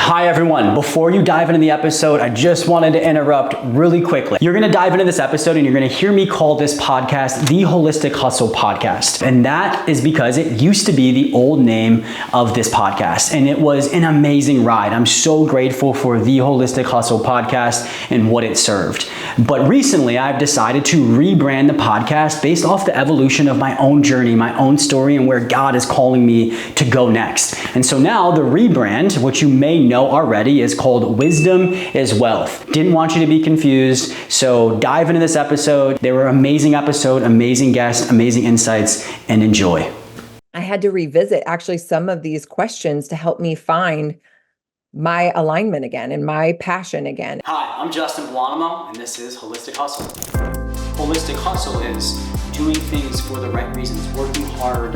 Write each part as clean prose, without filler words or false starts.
Hi everyone, before you dive into the episode, I just wanted to interrupt really quickly. You're gonna dive into this episode and you're gonna hear me call this podcast the Holistic Hustle Podcast. And that is because it used to be the old name of this podcast. And it was an amazing ride. I'm so grateful for the Holistic Hustle Podcast and what it served. But recently I've decided to rebrand the podcast based off the evolution of my own journey, my own story, and where God is calling me to go next. And so now the rebrand, which you may know already, is called Wisdom is Wealth. Didn't want you to be confused, so dive into this episode. They were an amazing episode, amazing guests, amazing insights, and enjoy. I had to revisit actually some of these questions to help me find my alignment again and my passion again. Hi, I'm Justin Buonamo, and this is Holistic Hustle. Holistic Hustle is doing things for the right reasons, working hard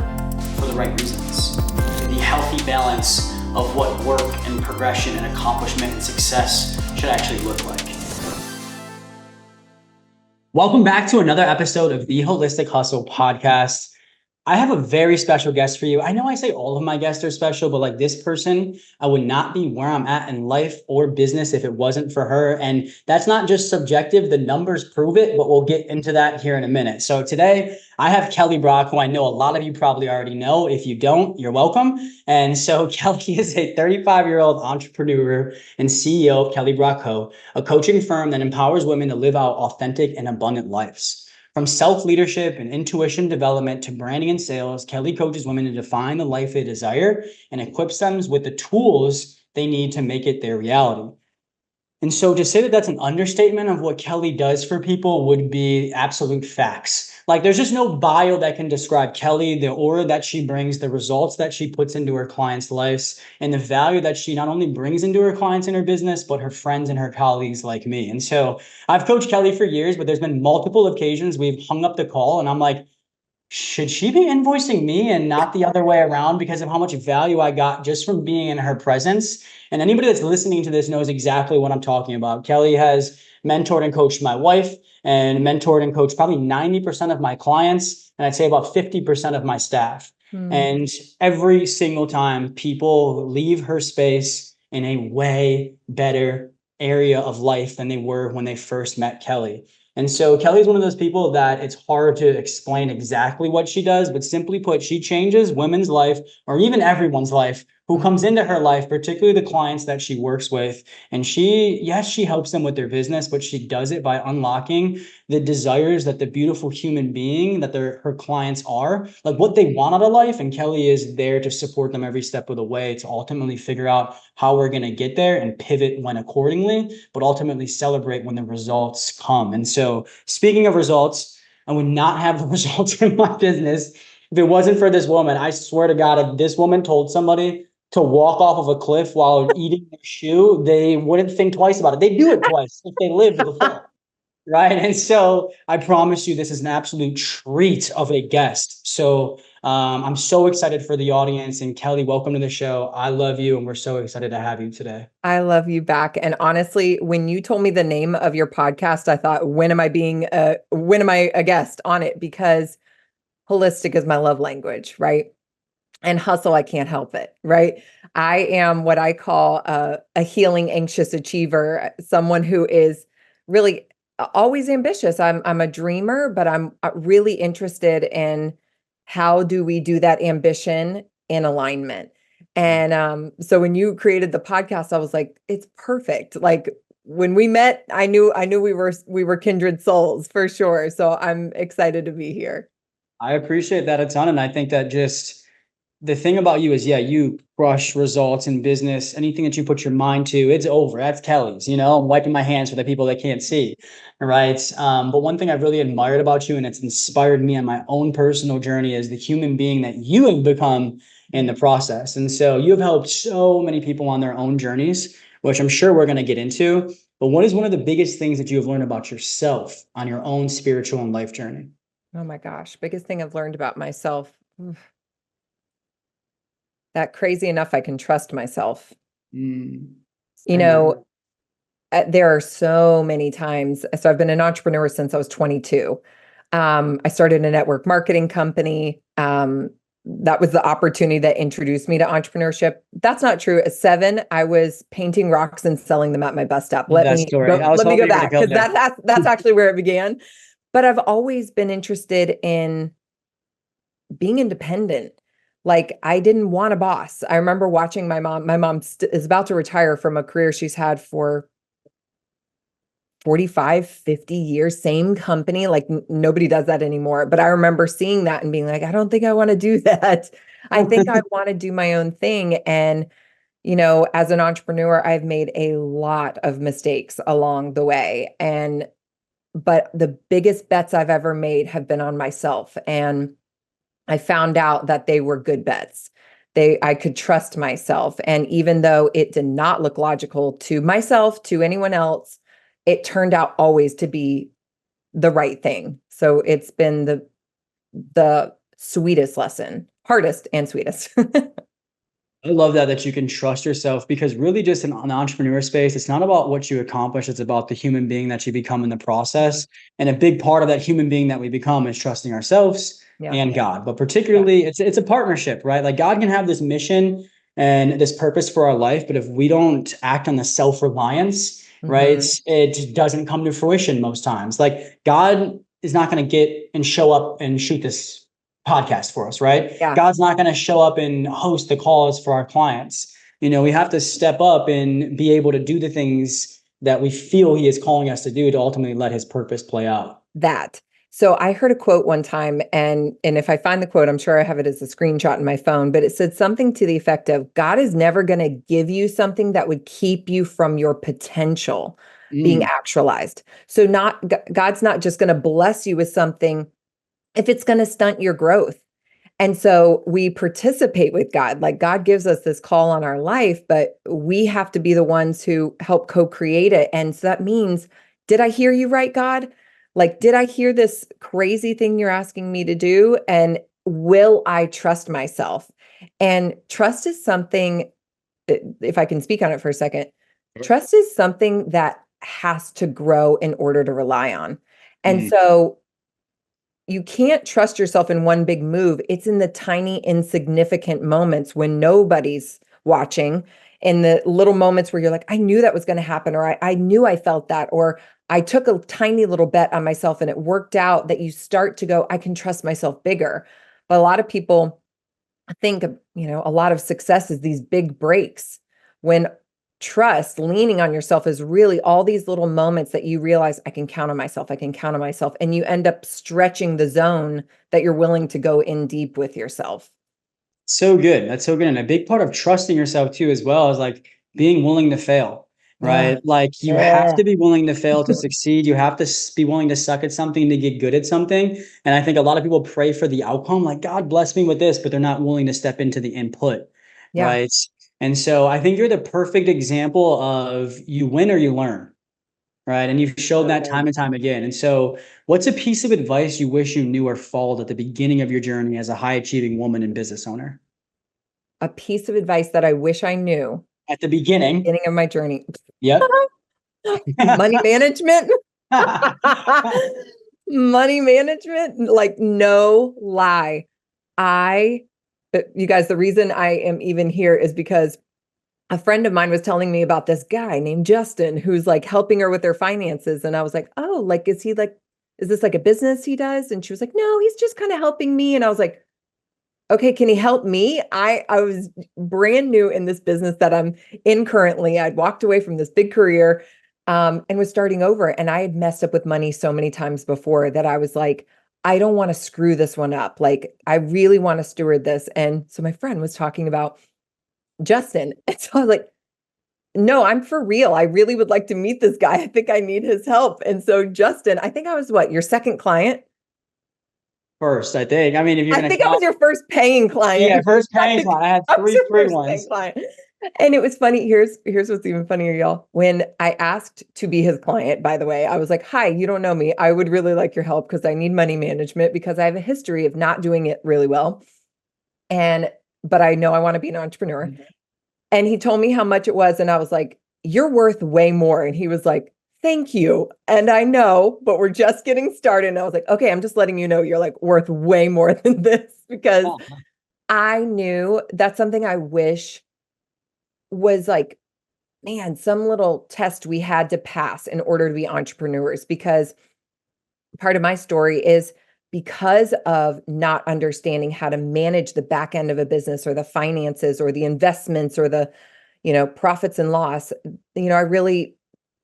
for the right reasons. The healthy balance of what work and progression and accomplishment and success should actually look like. Welcome back to another episode of the Holistic Hustle Podcast. I have a very special guest for you. I know I say all of my guests are special, but like this person, I would not be where I'm at in life or business if it wasn't for her. And that's not just subjective. The numbers prove it, but we'll get into that here in a minute. So today I have Kelly Brock, who I know a lot of you probably already know. If you don't, you're welcome. And so Kelly is a 35-year-old entrepreneur and CEO of Kelly Brock Co., a coaching firm that empowers women to live out authentic and abundant lives. From self-leadership and intuition development to branding and sales, Kelly coaches women to define the life they desire and equips them with the tools they need to make it their reality. And so to say that that's an understatement of what Kelly does for people would be absolute facts. Like there's just no bio that can describe Kelly, the aura that she brings, the results that she puts into her clients' lives, and the value that she not only brings into her clients in her business, but her friends and her colleagues like me. And so I've coached Kelly for years, but there's been multiple occasions we've hung up the call and I'm like, should she be invoicing me and not the other way around because of how much value I got just from being in her presence? And anybody that's listening to this knows exactly what I'm talking about. Kelly has mentored and coached my wife and mentored and coached probably 90% of my clients. And I'd say about 50% of my staff. And every single time people leave her space in a way better area of life than they were when they first met Kelly. And so Kelly's one of those people that it's hard to explain exactly what she does, but simply put, she changes women's life or even everyone's life who comes into her life, particularly the clients that she works with. And she helps them with their business, but she does it by unlocking the desires that the beautiful human being that her clients are, like what they want out of life. And Kelly is there to support them every step of the way to ultimately figure out how we're going to get there and pivot when accordingly, but ultimately celebrate when the results come. And so speaking of results, I would not have the results in my business if it wasn't for this woman. I swear to God, if this woman told somebody to walk off of a cliff while eating their shoe, they wouldn't think twice about it. They do it twice if they lived before, right? And so I promise you, this is an absolute treat of a guest. So I'm so excited for the audience. And Kelly, welcome to the show. I love you, and we're so excited to have you today. I love you back. And honestly, when you told me the name of your podcast, I thought, when am I a guest on it? Because holistic is my love language, right? And hustle, I can't help it, right? I am what I call a healing anxious achiever, someone who is really always ambitious. I'm a dreamer, but I'm really interested in how do we do that ambition in alignment. And so when you created the podcast, I was like, it's perfect. Like when we met, I knew we were kindred souls for sure. So I'm excited to be here. I appreciate that a ton, and I think that just the thing about you is, you crush results in business. Anything that you put your mind to, it's over. That's Kelly's, I'm wiping my hands for the people that can't see, right? But one thing I've really admired about you, and it's inspired me on my own personal journey, is the human being that you have become in the process. And so you have helped so many people on their own journeys, which I'm sure we're going to get into. But what is one of the biggest things that you have learned about yourself on your own spiritual and life journey? Oh my gosh, biggest thing I've learned about myself. That crazy enough, I can trust myself. There are so many times. So I've been an entrepreneur since I was 22. I started a network marketing company. that was the opportunity that introduced me to entrepreneurship. That's not true. At 7, I was painting rocks and selling them at my bus stop. Love that story. I was Let me hoping go you were going to back, go because there. that's actually where it began. But I've always been interested in being independent. Like, I didn't want a boss. I remember watching my mom. My mom is about to retire from a career she's had for 45, 50 years, same company. Like, nobody does that anymore. But I remember seeing that and being like, I don't think I want to do that. I think I want to do my own thing. And, as an entrepreneur, I've made a lot of mistakes along the way. But the biggest bets I've ever made have been on myself. And I found out that they were good bets. I could trust myself. And even though it did not look logical to myself, to anyone else, it turned out always to be the right thing. So it's been the sweetest lesson, hardest and sweetest. I love that you can trust yourself, because really just in the entrepreneur space, it's not about what you accomplish. It's about the human being that you become in the process. And a big part of that human being that we become is trusting ourselves Yeah. and God. But particularly it's a partnership, right? Like, God can have this mission and this purpose for our life, but if we don't act on the self-reliance, right, it doesn't come to fruition most times. Like, God is not going to get and show up and shoot this podcast for us, right? Yeah. God's not going to show up and host the calls for our clients. We have to step up and be able to do the things that we feel he is calling us to do to ultimately let his purpose play out. So I heard a quote one time, and if I find the quote, I'm sure I have it as a screenshot in my phone, but it said something to the effect of, God is never going to give you something that would keep you from your potential being actualized. So God's not just going to bless you with something if it's going to stunt your growth. And so we participate with God. Like, God gives us this call on our life, but we have to be the ones who help co-create it. And so that means, did I hear you right, God? Like, did I hear this crazy thing you're asking me to do? And will I trust myself? And trust is something, if I can speak on it for a second, trust is something that has to grow in order to rely on. And so you can't trust yourself in one big move. It's in the tiny, insignificant moments when nobody's watching, in the little moments where you're like, I knew that was going to happen, or I knew I felt that, or I took a tiny little bet on myself and it worked out, that you start to go, I can trust myself bigger. But a lot of people think, a lot of success is these big breaks, when trust, leaning on yourself, is really all these little moments that you realize, I can count on myself. I can count on myself. And you end up stretching the zone that you're willing to go in deep with yourself. So good. That's so good. And a big part of trusting yourself too, as well, is like being willing to fail, right? Like, you have to be willing to fail to succeed. You have to be willing to suck at something to get good at something. And I think a lot of people pray for the outcome, like, God bless me with this, but they're not willing to step into the input, right? And so I think you're the perfect example of, you win or you learn, right? And you've shown that time and time again. And so what's a piece of advice you wish you knew or followed at the beginning of your journey as a high achieving woman and business owner? A piece of advice that I wish I knew At the beginning of my journey. Yep. Money management. Money management. Like, no lie. You guys, the reason I am even here is because a friend of mine was telling me about this guy named Justin, who's like helping her with their finances. And I was like, oh, like, is this like a business he does? And she was like, no, he's just kind of helping me. And I was like, okay, can he help me? I was brand new in this business that I'm in currently. I'd walked away from this big career, and was starting over. And I had messed up with money so many times before that I was like, I don't want to screw this one up. Like, I really want to steward this. And so my friend was talking about Justin. And so I was like, no, I'm for real. I really would like to meet this guy. I think I need his help. And so Justin, I think I was your second client? First, I think. I mean, if you're I think I was your first paying client. Yeah, first paying client. I had three ones. And it was funny. Here's what's even funnier, y'all. When I asked to be his client, by the way, I was like, hi, you don't know me. I would really like your help because I need money management, because I have a history of not doing it really well. But I know I want to be an entrepreneur. And he told me how much it was. And I was like, you're worth way more. And he was like, thank you. And I know, but we're just getting started. And I was like, okay, I'm just letting you know you're like worth way more than this, because I knew that's something I wish was like, man, some little test we had to pass in order to be entrepreneurs, because part of my story is because of not understanding how to manage the back end of a business or the finances or the investments or the, profits and loss. I really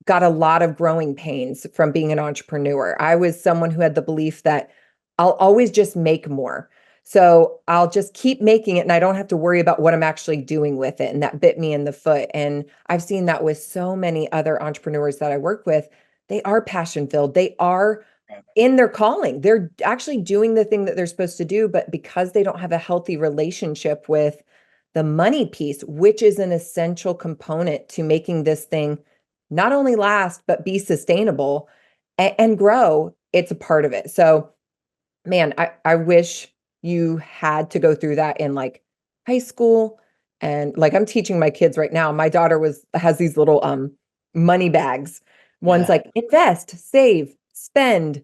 got a lot of growing pains from being an entrepreneur. I was someone who had the belief that I'll always just make more. So I'll just keep making it and I don't have to worry about what I'm actually doing with it. And that bit me in the foot. And I've seen that with so many other entrepreneurs that I work with. They are passion filled. They are in their calling. They're actually doing the thing that they're supposed to do, but because they don't have a healthy relationship with the money piece, which is an essential component to making this thing not only last, but be sustainable and grow, it's a part of it. So, man, I wish you had to go through that in like high school. And like I'm teaching my kids right now. My daughter has these little money bags. One's Yeah. like invest, save, spend,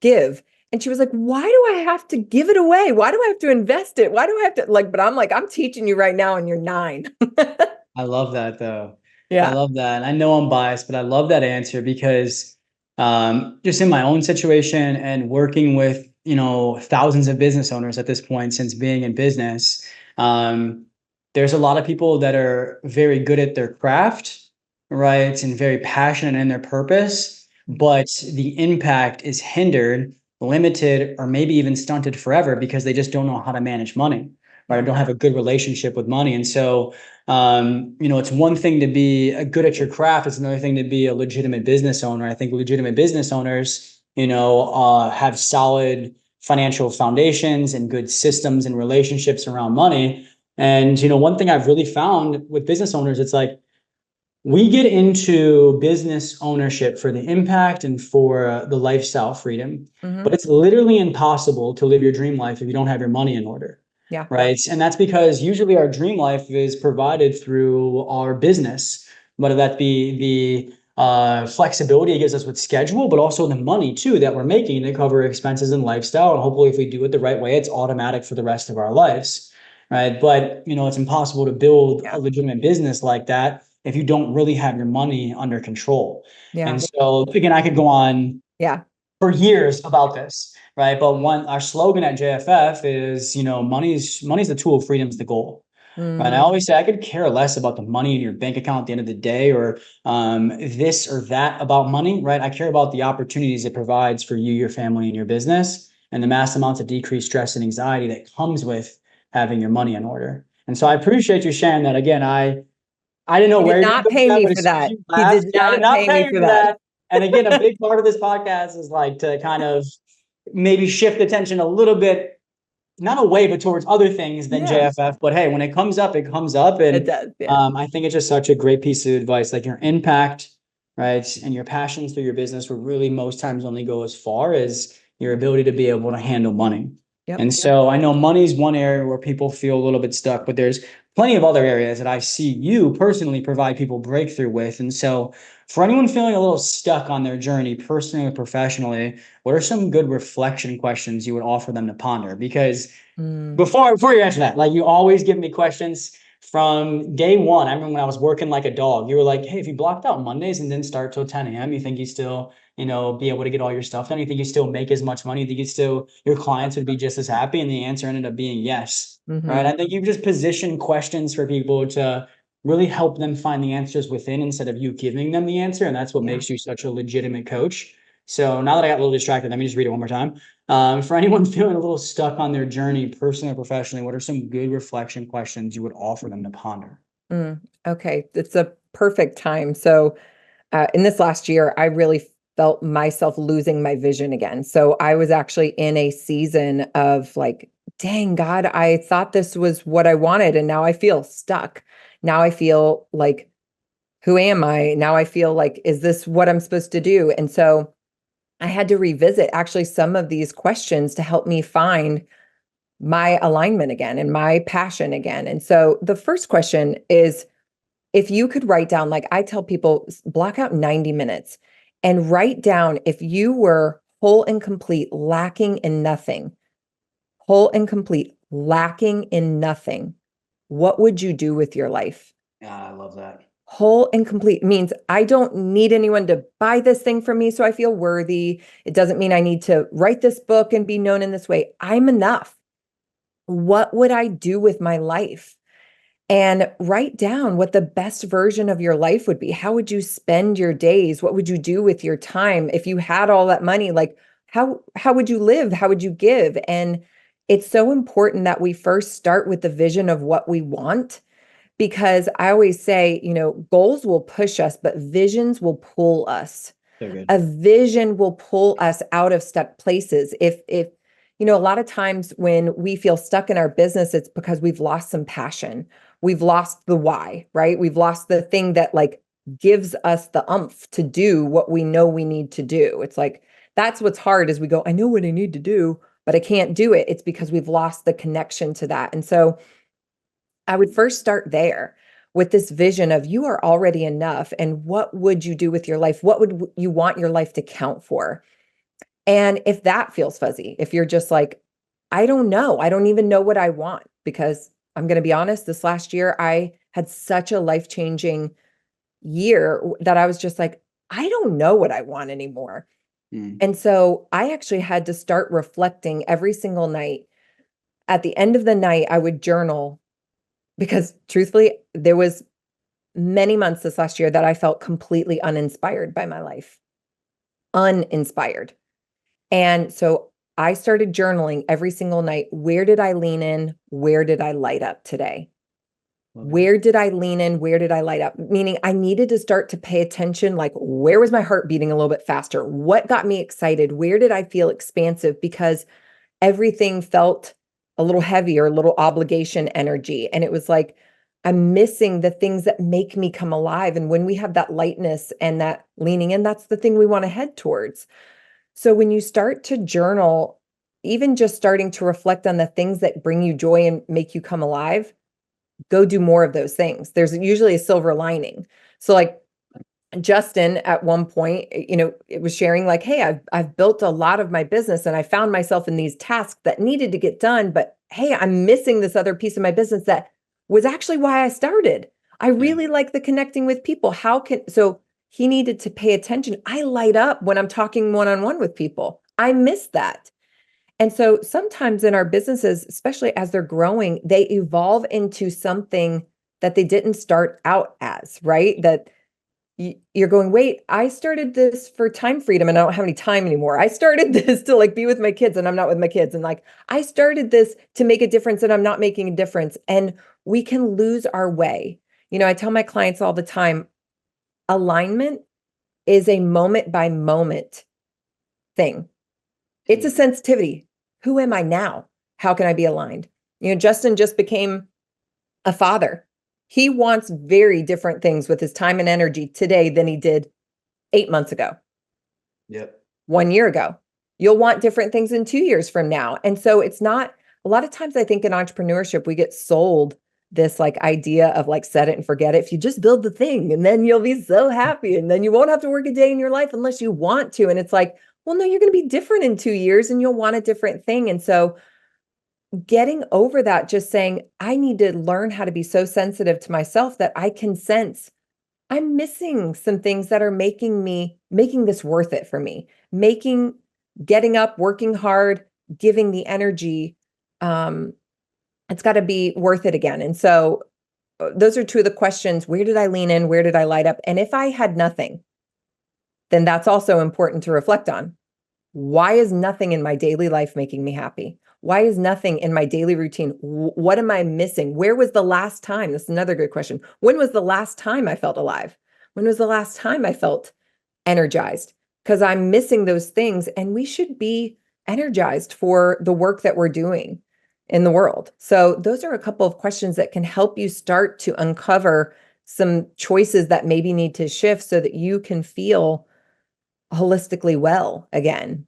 give. And she was like, why do I have to give it away? Why do I have to invest it? Why do I have to but I'm like, I'm teaching you right now and you're 9. I love that though. I Yeah. love that. And I know I'm biased, but I love that answer because just in my own situation and working with, thousands of business owners at this point since being in business, um, there's a lot of people that are very good at their craft, right? And very passionate in their purpose, but the impact is hindered, limited, or maybe even stunted forever because they just don't know how to manage money, right? Or Yeah. don't have a good relationship with money. And so it's one thing to be good at your craft. It's another thing to be a legitimate business owner. I think legitimate business owners, have solid financial foundations and good systems and relationships around money. And, one thing I've really found with business owners, it's like we get into business ownership for the impact and for the lifestyle freedom, but Hmm. it's literally impossible to live your dream life if you don't have your money in order. Yeah. Right. And that's because usually our dream life is provided through our business, whether that be the flexibility it gives us with schedule, but also the money too that we're making to cover expenses and lifestyle. And hopefully, if we do it the right way, it's automatic for the rest of our lives. Right. But, it's impossible to build a Yeah. legitimate business like that if you don't really have your money under control. Yeah. And so, again, I could go on Yeah. for years about this, right? But our slogan at JFF is, money's the tool, freedom's the goal. Right. I Mm, always say I could care less about the money in your bank account at the end of the day or this or that about money, right? I care about the opportunities it provides for you, your family, and your business, and the mass amounts of decreased stress and anxiety that comes with having your money in order. And so I yeah. appreciate you sharing that. Again, I didn't know He where did you're going not to go with pay that, me but for as soon as that. you He laughed, did yeah, I did not not pay pay me you for for that. that. And again, a big part of this podcast is like to kind of maybe shift attention a little bit, not away, but towards other things than Yeah, JFF. But hey, when it comes up, it comes up. it And does. Yeah. I think it's just such a great piece of advice. Like your impact, right, and your passions through your business will really most times only go as far as your ability to be able to handle money. Yep. And so I know money is one area where people feel a little bit stuck, but there's plenty of other areas that I see you personally provide people breakthrough with. And so for anyone feeling a little stuck on their journey, personally or professionally, what are some good reflection questions you would offer them to ponder? Because Mm, before you answer that, like you always give me questions from day one. I remember when I was working like a dog, you were like, hey, if you blocked out Mondays and didn't start till 10 a.m., you think you still, be able to get all your stuff done? You think you still make as much money? You think your clients would be just as happy? And the answer ended up being yes. Right. hmm. I think you've just positioned questions for people to really help them find the answers within instead of you giving them the answer. And that's what Yeah. makes you such a legitimate coach. So now that I got a little distracted, let me just read it one more time. For anyone feeling a little stuck on their journey, personally or professionally, what are some good reflection questions you would offer them to ponder? Mm. Okay. It's a perfect time. So, in this last year, I really felt myself losing my vision again. So I was actually in a season of like, dang God, I thought this was what I wanted. And now I feel stuck. Now I feel like, who am I? Now I feel like, is this what I'm supposed to do? And so I had to revisit actually some of these questions to help me find my alignment again and my passion again. And so the first question is, if you could write down, like I tell people, block out 90 minutes and write down if you were whole and complete, lacking in nothing, whole and complete, lacking in nothing, what would you do with your life? Yeah, I love that. Whole and complete means I don't need anyone to buy this thing from me so I feel worthy. It doesn't mean I need to write this book and be known in this way. I'm enough. What would I do with my life? And write down what the best version of your life would be. How would you spend your days? What would you do with your time if you had all that money? Like how would you live? How would you give? And it's so important that we first start with the vision of what we want, because I always say, goals will push us, but visions will pull us. So good. A vision will pull us out of stuck places. If a lot of times when we feel stuck in our business, it's because we've lost some passion. We've lost the why, right? We've lost the thing that like gives us the umph to do what we know we need to do. It's like, that's what's hard is we go, I know what I need to do, but I can't do it. It's because we've lost the connection to that. And so I would first start there with this vision of you are already enough. And what would you do with your life? What would you want your life to count for? And if that feels fuzzy, if you're just like, I don't know, I don't even know what I want, because I'm going to be honest, this last year, I had such a life-changing year that I was just like, I don't know what I want anymore. And so I actually had to start reflecting every single night. At the end of the night, I would journal, because truthfully, there was many months this last year that I felt completely uninspired by my life. Uninspired. And so I started journaling every single night. Where did I lean in? Where did I light up today? Where did I lean in? Where did I light up? Meaning I needed to start to pay attention, like where was my heart beating a little bit faster? What got me excited? Where did I feel expansive? Because everything felt a little heavy or a little obligation energy. And it was like, I'm missing the things that make me come alive. And when we have that lightness and that leaning in, that's the thing we want to head towards. So when you start to journal, even just starting to reflect on the things that bring you joy and make you come alive, go do more of those things. There's usually a silver lining. So like Justin at one point, it was sharing like, hey, I've built a lot of my business and I found myself in these tasks that needed to get done, but hey, I'm missing this other piece of my business that was actually why I started. I really like the connecting with people. So he needed to pay attention. I light up when I'm talking one-on-one with people. I miss that. And so sometimes in our businesses, especially as they're growing, they evolve into something that they didn't start out as, right? That you're going, wait, I started this for time freedom and I don't have any time anymore. I started this to like be with my kids and I'm not with my kids. And like, I started this to make a difference and I'm not making a difference. And we can lose our way. I tell my clients all the time, alignment is a moment by moment thing. It's a sensitivity. Who am I now? How can I be aligned? Justin just became a father. He wants very different things with his time and energy today than he did 8 months ago. Yep. 1 year ago. You'll want different things in 2 years from now. And so it's not, a lot of times I think in entrepreneurship, we get sold this like idea of like set it and forget it. If you just build the thing and then you'll be so happy and then you won't have to work a day in your life unless you want to. And it's like, well, no, you're going to be different in 2 years and you'll want a different thing. And so getting over that, just saying, I need to learn how to be so sensitive to myself that I can sense I'm missing some things that are making this worth it for me, getting up, working hard, giving the energy. It's got to be worth it again. And so those are two of the questions. Where did I lean in? Where did I light up? And if I had nothing, then that's also important to reflect on. Why is nothing in my daily life making me happy? Why is nothing in my daily routine? What am I missing? Where was the last time? That's another good question. When was the last time I felt alive? When was the last time I felt energized? Because I'm missing those things, and we should be energized for the work that we're doing in the world. So those are a couple of questions that can help you start to uncover some choices that maybe need to shift so that you can feel holistically well again.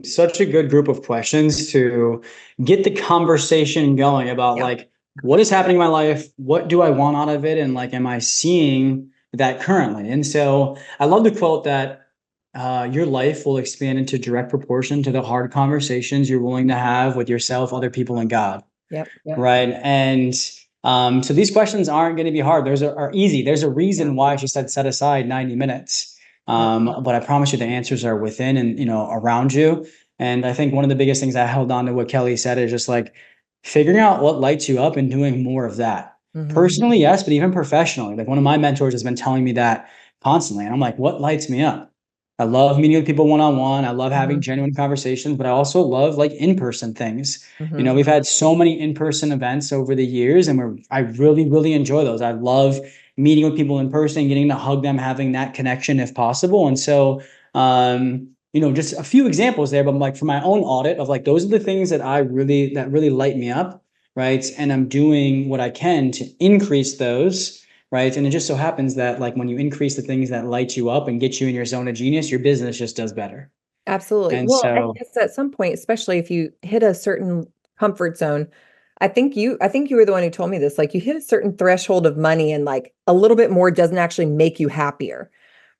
Such a good group of questions to get the conversation going about like, what is happening in my life? What do I want out of it? And like, am I seeing that currently? And so I love the quote that your life will expand into direct proportion to the hard conversations you're willing to have with yourself, other people, and God. Yep. Right. And so these questions aren't going to be hard. Those are easy. There's a reason why she said set aside 90 minutes. But I promise you the answers are within and, around you. And I think one of the biggest things I held on to what Kelly said is just like figuring out what lights you up and doing more of that. Personally, yes, but even professionally. Like one of my mentors has been telling me that constantly. And I'm like, what lights me up? I love meeting with people one-on-one. I love having genuine conversations, but I also love like in-person things. We've had so many in-person events over the years, and I really, really enjoy those. I love meeting with people in person, getting to hug them, having that connection if possible. And so, just a few examples there, but like for my own audit of like, those are the things that that really light me up. Right. And I'm doing what I can to increase those. Right. And it just so happens that like when you increase the things that light you up and get you in your zone of genius, your business just does better. Absolutely. And Well, I so, guess at some point, especially if you hit a certain comfort zone, I think you were the one who told me this, like you hit a certain threshold of money and like a little bit more doesn't actually make you happier,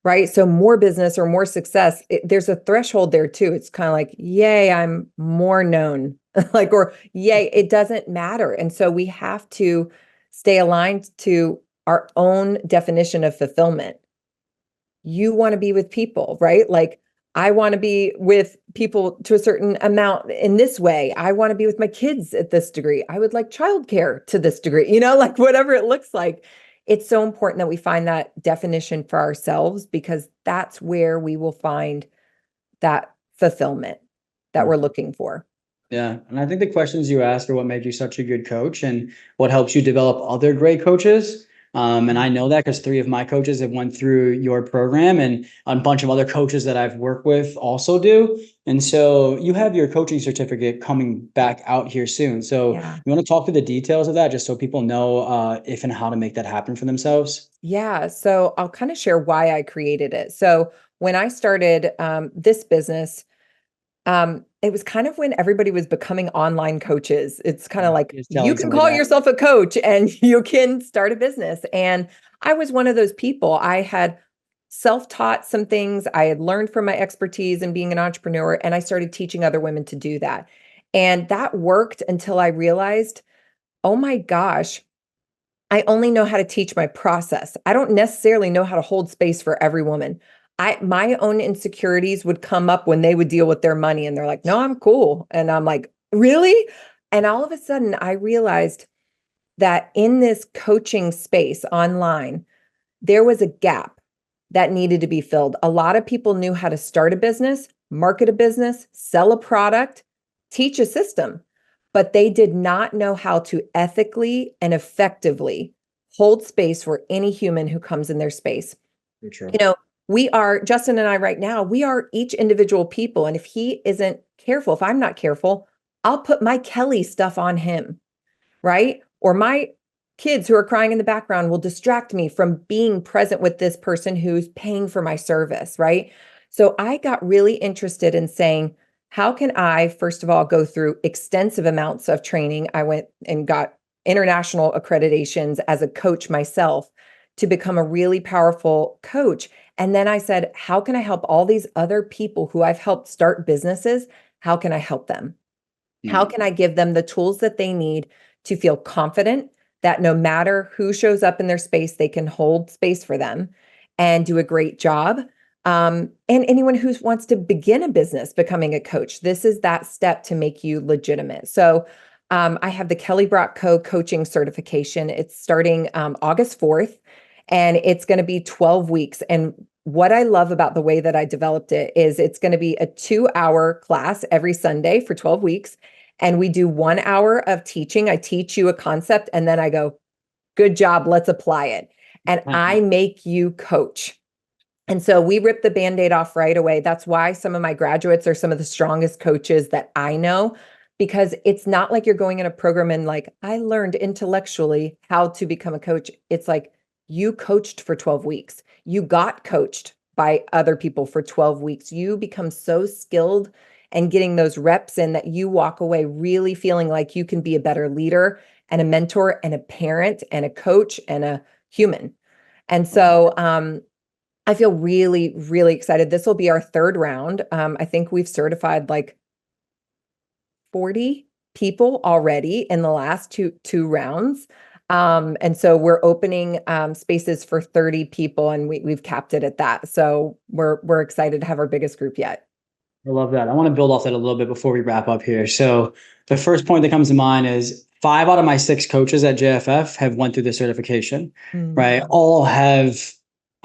right? So more business or more success, there's a threshold there too. It's kind of like, yay, I'm more known, like, or yay, it doesn't matter. And so we have to stay aligned to our own definition of fulfillment. You want to be with people, right? Like I want to be with people to a certain amount in this way. I want to be with my kids at this degree. I would like childcare to this degree, like whatever it looks like. It's so important that we find that definition for ourselves because that's where we will find that fulfillment that we're looking for. yeah. And I think the questions you asked are what made you such a good coach and what helps you develop other great coaches. And I know that because three of my coaches have went through your program and a bunch of other coaches that I've worked with also do. And so you have your coaching certificate coming back out here soon. So Yeah. you want to talk through the details of that just so people know if and how to make that happen for themselves? Yeah. So I'll kind of share why I created it. So when I started this business, it was kind of when everybody was becoming online coaches. It's kind of like Just you telling can somebody call that. yourself a coach and you can start a business. And I was one of those people. I had self-taught some things. I had learned from my expertise in being an entrepreneur, and I started teaching other women to do that. And that worked until I realized, oh my gosh, I only know how to teach my process. I don't necessarily know how to hold space for every woman. My own insecurities would come up when they would deal with their money and they're like, "No, I'm cool." And I'm like, "Really?" And all of a sudden I realized that in this coaching space online, there was a gap that needed to be filled. A lot of people knew how to start a business, market a business, sell a product, teach a system, but they did not know how to ethically and effectively hold space for any human who comes in their space. For sure. You know, we are, Justin and I right now, we are each individual people. And if he isn't careful, if I'm not careful, I'll put my Kelly stuff on him, right? Or my kids who are crying in the background will distract me from being present with this person who's paying for my service, right? So I got really interested in saying, how can I, first of all, go through extensive amounts of training? I went and got international accreditations as a coach myself to become a really powerful coach. And then I said, how can I help all these other people who I've helped start businesses? How can I help them? How can I give them the tools that they need to feel confident that no matter who shows up in their space, they can hold space for them and do a great job? And anyone who wants to begin a business becoming a coach, this is that step to make you legitimate. So I have the Kelly Brock Co coaching certification. It's starting August 4th, and it's going to be 12 weeks. And what I love about the way that I developed it is it's going to be a 2-hour class every Sunday for 12 weeks. And we do 1 hour of teaching. I teach you a concept and then I go, good job, let's apply it. And I make you coach. And so we rip the Band-Aid off right away. That's why some of my graduates are some of the strongest coaches that I know, because it's not like you're going in a program and like, I learned intellectually how to become a coach. It's like you coached for 12 weeks. You got coached by other people for 12 weeks. You become so skilled and getting those reps in that you walk away really feeling like you can be a better leader and a mentor and a parent and a coach and a human. And so I feel really, really excited. This will be our third round. I think we've certified like 40 people already in the last two rounds. And so we're opening spaces for 30 people, and we've capped it at that. So we're excited to have our biggest group yet. I love that. I want to build off that a little bit before we wrap up here. So the first point that comes to mind is 5 out of my 6 coaches at JFF have went through the certification, right? All have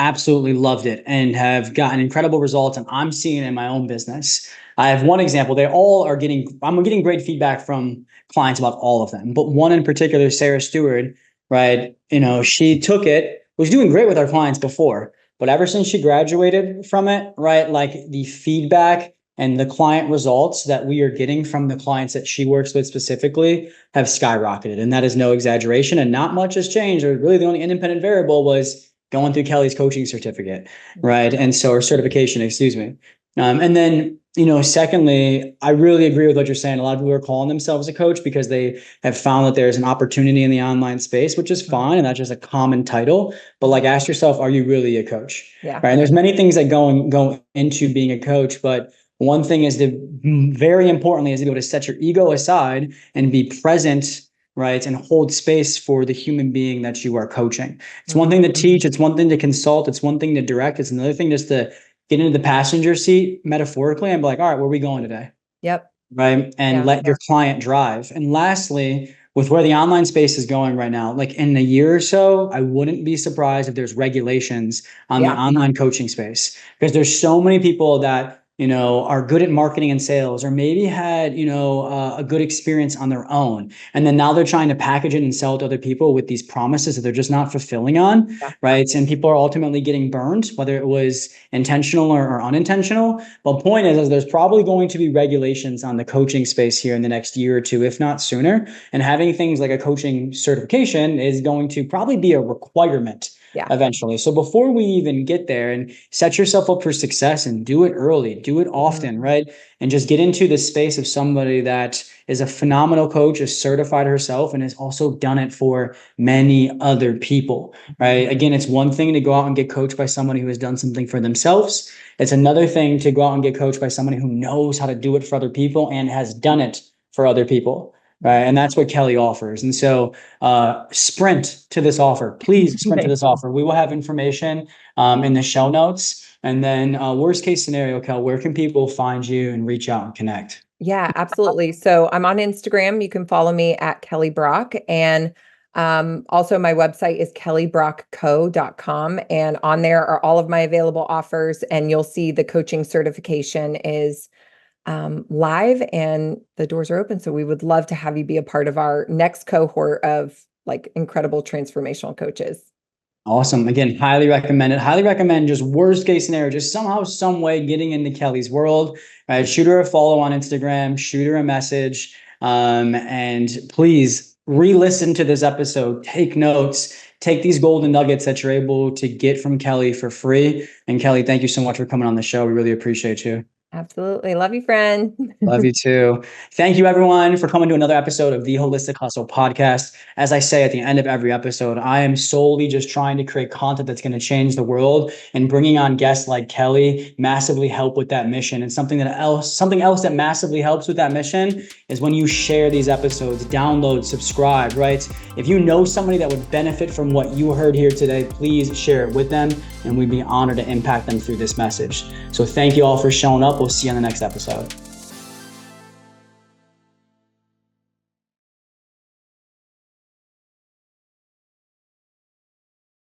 absolutely loved it and have gotten incredible results. And I'm seeing it in my own business. I have one example. I'm getting great feedback from clients about all of them, but one in particular, Sarah Stewart, right? She took it, was doing great with our clients before, but ever since she graduated from it, right? Like the feedback and the client results that we are getting from the clients that she works with specifically have skyrocketed. And that is no exaggeration, and not much has changed. Or really the only independent variable was going through Kelly's coaching certificate, right? And so, or certification, excuse me. And then, secondly, I really agree with what you're saying. A lot of people are calling themselves a coach because they have found that there's an opportunity in the online space, which is fine. And that's just a common title. But like, ask yourself, are you really a coach? Yeah. Right. And there's many things that go into being a coach, but one thing is very importantly, is to be able to set your ego aside and be present, right? And hold space for the human being that you are coaching. It's one thing to teach. It's one thing to consult. It's one thing to direct. It's another thing just to get into the passenger seat metaphorically and be like, all right, where are we going today? Yep. Right. And let your client drive. And lastly, with where the online space is going right now, like in a year or so, I wouldn't be surprised if there's regulations on the online coaching space, because there's so many people that are good at marketing and sales, or maybe had, a good experience on their own. And then now they're trying to package it and sell it to other people with these promises that they're just not fulfilling on, right? And people are ultimately getting burned, whether it was intentional or unintentional. But point is there's probably going to be regulations on the coaching space here in the next year or two, if not sooner. And having things like a coaching certification is going to probably be a requirement eventually. So before we even get there, and set yourself up for success and do it early, do it often, right? And just get into the space of somebody that is a phenomenal coach, is certified herself, and has also done it for many other people, right? Again, it's one thing to go out and get coached by somebody who has done something for themselves. It's another thing to go out and get coached by somebody who knows how to do it for other people and has done it for other people. Right. And that's what Kelly offers. And so sprint to this offer. Please sprint to this offer. We will have information in the show notes. And then worst case scenario, Kel, where can people find you and reach out and connect? Yeah, absolutely. So I'm on Instagram. You can follow me at Kelly Brock. And also my website is kellybrockco.com. And on there are all of my available offers. And you'll see the coaching certification is live and the doors are open. So we would love to have you be a part of our next cohort of like incredible transformational coaches. Awesome. Again, highly recommend it. Highly recommend, just worst case scenario, just somehow, some way getting into Kelly's world. Right? Shoot her a follow on Instagram, shoot her a message, and please re-listen to this episode, take notes, take these golden nuggets that you're able to get from Kelly for free. And Kelly, thank you so much for coming on the show. We really appreciate you. Absolutely. Love you, friend. Love you too. Thank you, everyone, for coming to another episode of the Holistic Hustle podcast. As I say at the end of every episode, I am solely just trying to create content that's going to change the world, and bringing on guests like Kelly massively help with that mission. And something else that massively helps with that mission is when you share these episodes, download, subscribe, right? If you know somebody that would benefit from what you heard here today, please share it with them, and we'd be honored to impact them through this message. So thank you all for showing up. We'll see you on the next episode.